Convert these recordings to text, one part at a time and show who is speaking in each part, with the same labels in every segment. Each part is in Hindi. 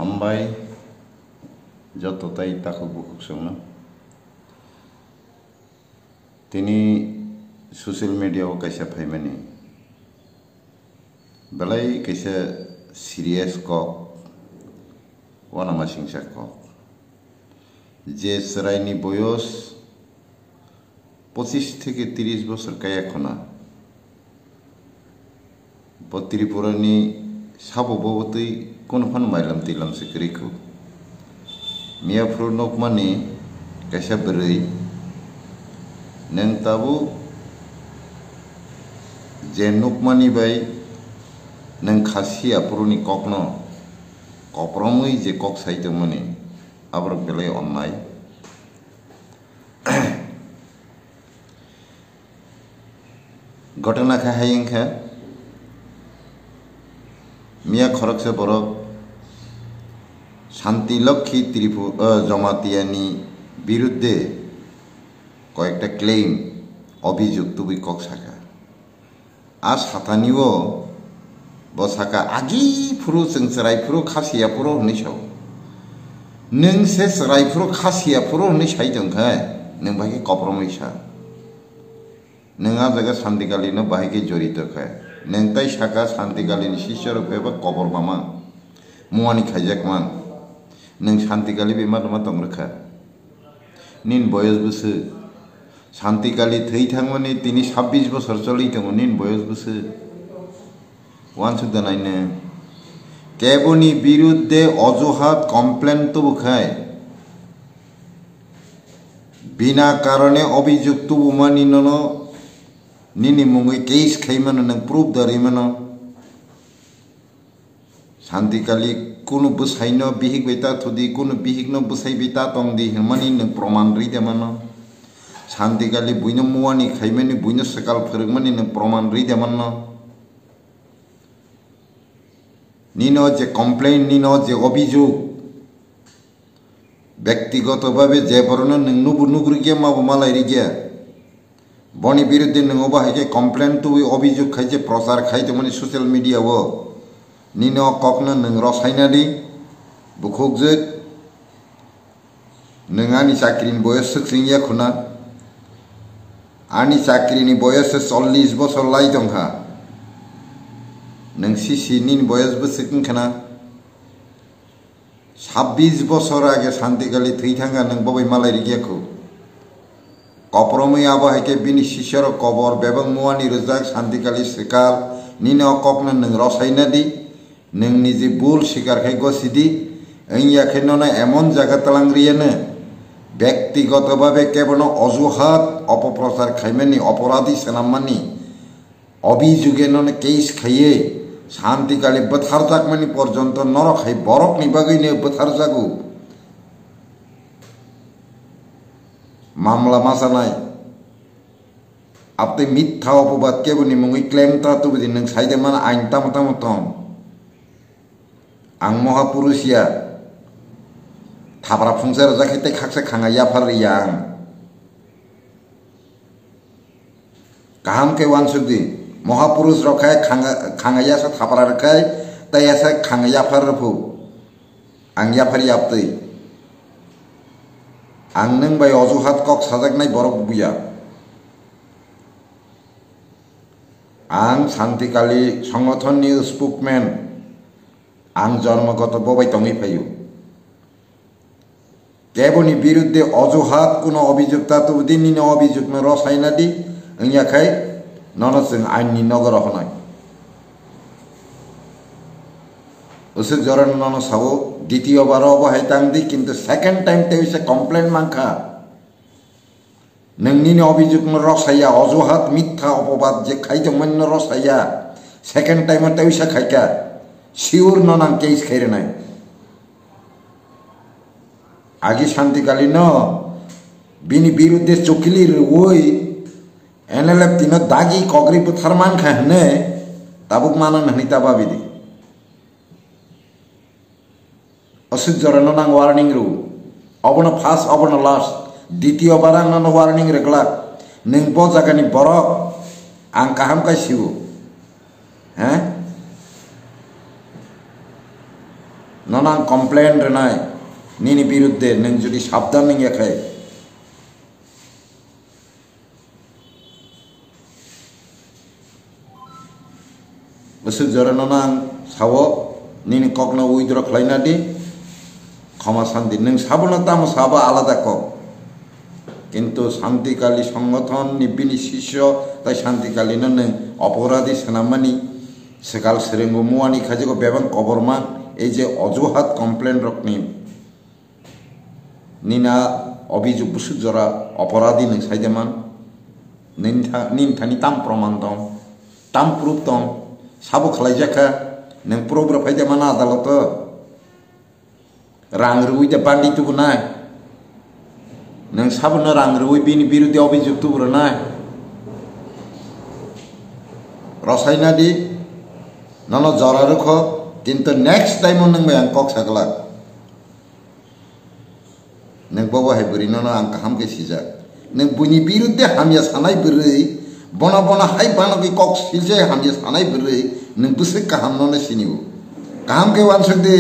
Speaker 1: हामबाय जतताई ताखौ बुखुसोंनो तिनी सोशल मीडिया कैसे फैमानी बेलाय कैसे सीरियस कक वानामा सिंसा कक जे सरायनी बयस 25 থেকে 30 বছর কায়া খনা त्रिपुरानी साबोबोतै कोन फन माइलाम तिलाम सिक्रिखौ मियाफ्रु नकमानी कैसा बरै नों ताबु जे नकमानी बाय नों खासिया पुरुनि ककनो कप्रमै जे कक साइदोमोनि आब्रक बेलाय अननाय घटना का हायिंखा मिया खरक से बरक शांति लक्ष्मी जमातियानी बिरुद्धे कयेकटा क्लेम अभियोग तुबि कक साका आ सातानिओ बसाका आगि फुरु जों सरायफुरु खासिया फुरु होननै साव नों से सरायफुरु खासिया फुरु होननै साइदोंखाय नों बाहाय कप्रमैसा नोंहा जायगा सान्दिकालिनो बाहाय जड़ितखाय नोंताय साका शांतिकालिनी शिष्य रुपेबा कबर मामा मुवानी खाइजाकमान नों शांतिकाली बेमा दमा दंरखा निन बयस बोसो शांतिकाली थै थांमानि तिनी 26 बोसोर चलिदों निन बयस बोसो वानसु दनायनो केबोनी बिरुद्धे अजुहात कमप्लेन तो बुखाय बिना कारणे अभियोग तो बुमानी ननो निनी मुंगै केस खाइमानो नों प्रूफ दारिमानो शांतिकाली कुनु बसाइनो बिहिक बेता थुदी कुनु बिहिकनो बसाइ बेता तंदी हिमानी नों प्रमाण रिदेमानो शांतिकाली बुइनो मुवानी खाइमानि बुइनो सकाल फोरगमानि नों प्रमाण रिदेमानो निनो जे कमप्लेन निनो जे अभियोग व्यक्तिगतभावे जे बरनो नों नुबु नुग्रिगे माबो मालाय रिगे बनी बिरुद्धे नों बाहाय कमप्लेन तो अभियोग खाइजे प्रचार खाइते माने सोशल मीडिया वो निनो ककनो नों रसायनादी बुखुकजो नों आनी चाकरिनि बयस सिंया खुना आनी चाकरिनि बयस 40 बोसोर लाई दंहा नों सिसिनि बयस बोसोरखिन खाना 26 बोसोर आगे शांतिकाली थै थांगा नों बबै मालाय रिगियाखौ कप्रमै आबाहायके बिनि शिष्यर कबर बेबं मुवानी रजाक शांतिकाली सिकाल निनो ककनो नों रसायनादी नों निजे बुल शिकारखाय गसिदी ऐयाखे नना एमन जागा तलांग्रियानो व्यक्तिगतभावे केवल अजुहात अपप्रचार खाइमानि अपराधी सेनामानि अभियोगे नने केस खाइये शांतिकाली बोथारजाकमानि पर्यन्त नरखाय बरकनि बागैनो बोथारजागौ मामला मासानाय आपते मिथ्या अपबाद केबोनि मुङै क्लेम तातुबदि नों साइदेमान आइन तामतामतम आं महापुरुषिया थाब्रा फुंसार जाखैते खाकसे खाङा याफारिया आं गाहाम के वानसुदि महापुरुष रखाय खाङा यासा थाब्रा रखाय तयासा खाङा याफारफु आं याफारि आपतै आं नों बाय अजुहात कक साजाकनाय बरक बुया आं शांतिकाली संगठननि स्पोकमेन आं जन्मगत बबाय तङै फायु केबोनि बिरुद्धे अजुहात कुनो अभियोगता तो दिननि अभियोग में रसायनादी ऐयाखाय ननसों आइननि नगर हनाय उसे जरन नन सावो द्वितीय बार बाहाय तांदी किंतु सेकेंड टाइम तेविसे कमप्लेन मांखा नोंनि अभियोग में रसाया अजुहात मिथ्या अपबाद जे खाइदोंमोन रसाया सेकेंड टाइम तेविसे खाइका शिवर ननां केस खाइरनाय आगे शांतिकाली न बिनि बिरुद्धे चोकिली ओई एनएलएफ तीनो दागी कगरी बुथारमान खाहने ताबुक मानन हनिता बाबिदी असुजर ननां वार्निंग रू अबन फास्ट अबन लास्ट द्वितीय बार आं वार्निंग रेगला नों ब जागानि बरक आं काहाम कासिबो हैं ননাং কমপ্লেন রেনায় নিনি বিরুদ্ধে নং যদি সাবধান নিয়াখায় বসে জরে ননাং সাবো নিনি কখনো উইদ্র খাইনা দি ক্ষমা শান্তি নং সাবো না তাম সাবা আলাদা কক কিন্তু শান্তিকালী সংগঠন নিবিনি শিষ্য তাই শান্তিকালীন নং অপরাধী সেনামানি সেকাল সেরেঙ্গু মুয়ানি খাজিগো বেবাং কবরমান এই যে অজুহাত কমপ্লেন রকনি নিনা অভিযোগ বুসু জরা অপরাধী নং সাইদেমান নিনথানি তাম প্রমাণ দं তাম প্রুফ দं সাবো খালাইজাখা নং প্রব্র ফাইদেমান আদালত রাং রুইদে বান্দি তুবু নাই নং সাবनो রাং রুই বিনি বিরুদ্ধে অভিযোগ তুবুর নাই রসাইনা দি নন জরা রুখ কিন্তু নেক্সট টাইম নং বে আং কক সাগলা नों बाबा हाय बोरै नों आं काहामके सिजा नों बुनि बिरुद्धे हामिया सानाय बोरै बना बना हाय बानगै कक सिलसे हामिया सानाय बोरै नों बुसे काहाम नने सिनिबो काहामके वानसदे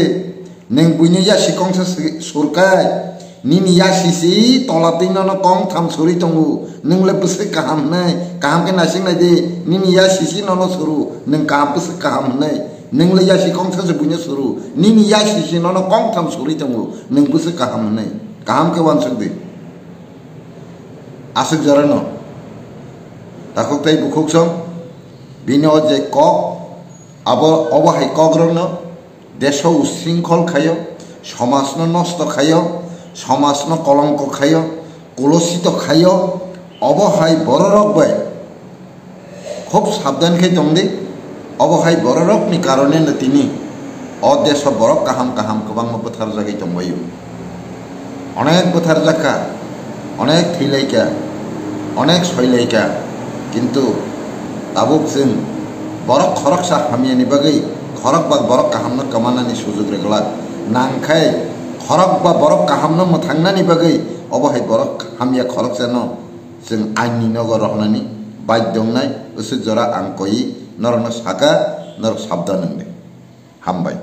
Speaker 1: नों बुनि या सिकंसा सरकाय निनि या सिसि तलातै नन कं थाम सरि तंगु नोंले बुसे काहाम नै काहामके नासिं नाय दे निनि या सिसि नन सरू नों काहाम बुसे काहाम नै नोंले या सिकंसा जे बुनि सरू निनि या सिसि नन कं थाम सरि तंगु नों बुसे काहाम नै काम के वन सकते आसक जरानो ताको तै बुखुक सम बिनो जे कक अब अबहाय कक रनो देश उशृंखल खायो समाजनो नष्ट खायो समाजनो कलंक खायो कलुषित खायो अबहाय बर रक बाय खूब साबधान खे दंदे अबहाय बर रकनि कारणे न तिनि अ देश बर काहाम काहाम गोबां बोथार जागै दंबायो अनेक बोथार जाखा अनेक थैलायका अनेक सैलायका किन्तु ताबुक जों बरक खरकसा हामियानि बागै खरक बा बरक काहामनो कमानानि सुजुग रेगला नांखाय खरक बा बरक काहामनो मोथांनानि बागै अबहाय बरक हामिया खरक जानो जों आइननि नगर रहनानि बायदंनाय उसु जरा आंकई नरनो सागा नर साबधान हामबाय।